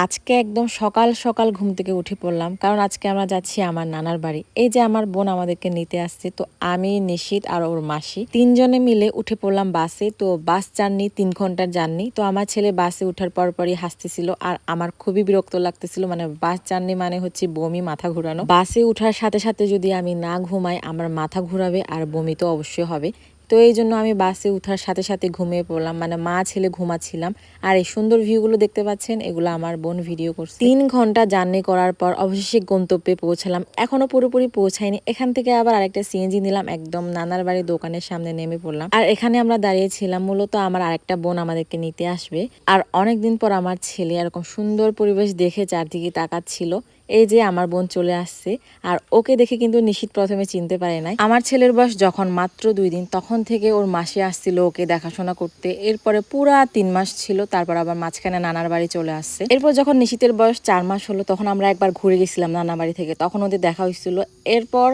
আজকে একদম সকাল সকাল ঘুম থেকে উঠে পড়লাম, কারণ আজকে আমরা যাচ্ছি আমার নানার বাড়ি। এই যে আমার বোন আমাদেরকে নিতে আসছে, তো আমি, নিশিত আর ওর মাসি তিনজনে মিলে উঠে পড়লাম বাসে। তো বাস জার্নি 3 ঘন্টার জার্নি। তো আমার ছেলে বাসে উঠার পরপরই হাসতেছিল, আর আমার খুবই বিরক্ত লাগতেছিল। মানে বাস জার্নি মানে হচ্ছে বমি, মাথা ঘুরানো। বাসে উঠার সাথে সাথে যদি আমি না ঘুমাই, আমার মাথা ঘুরাবে আর বমি তো অবশ্যই হবে। তো এই জন্য আমি বাসে উঠার সাথে সাথে ঘুমিয়ে পড়লাম, মানে মা ছেলে ঘুমাচ্ছিলাম। আর এই সুন্দর ভিউগুলো দেখতে পাচ্ছেন, এগুলো আমার বোন ভিডিও করছে। 3 ঘন্টা জার্নি করার পর অবশেষে গন্তব্যে পৌঁছালাম। এখনো পুরোপুরি পৌঁছাইনি। এখান থেকে আবার আরেকটা সিএনজি নিলাম, একদম নানার বাড়ির দোকানের সামনে নেমে পড়লাম। আর এখানে আমরা দাঁড়িয়েছিলাম, মূলত আমার আরেকটা বোন আমাদেরকে নিতে আসবে। আর অনেকদিন পর আমার ছেলে এরকম সুন্দর পরিবেশ দেখে চারদিকে তাকাচ্ছিল। এই যে আমার বোন চলে আসছে, আর ওকে দেখে কিন্তু নিশিত প্রথমে চিনতে পারে নাই। আমার ছেলের বয়স যখন মাত্র 2 দিন, তখন থেকে ওর মাসি আসছিল ওকে দেখাশোনা করতে। এরপরে পুরা 3 মাস ছিল, তারপর আবার মাঝখানে নানার বাড়ি চলে আসছে। এরপর যখন নিশিতের বয়স 4 মাস হলো, তখন আমরা একবার ঘুরে গেছিলাম নানা বাড়ি থেকে, তখন ওদের দেখা হয়েছিল। এরপর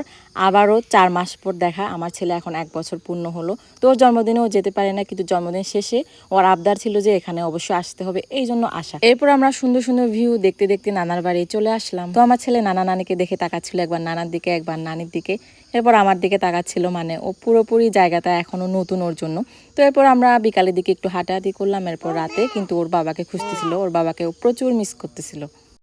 আবারও 4 মাস পর দেখা। আমার ছেলে এখন 1 বছর পূর্ণ হলো। তো ওর জন্মদিনেও যেতে পারে না, কিন্তু জন্মদিন শেষে ওর আবদার ছিল যে এখানে অবশ্যই আসতে হবে, এই জন্য আসা। এরপর আমরা সুন্দর সুন্দর ভিউ দেখতে দেখতে নানার বাড়ি চলে আসলাম। তো আমার ছেলে নানা নানিকে দেখে তাকাচ্ছিল, একবার নানার দিকে একবার নানির দিকে, এরপর আমার দিকে তাকাচ্ছিল। মানে ও পুরোপুরি জায়গাটা এখনো নতুন ওর জন্য। তো এরপর আমরা বিকালের দিকে একটু হাঁটাহাঁটি করলাম। এরপর রাতে কিন্তু ওর বাবাকে খুঁজতেছিল, ওর বাবাকে ও প্রচুর মিস করতেছিল।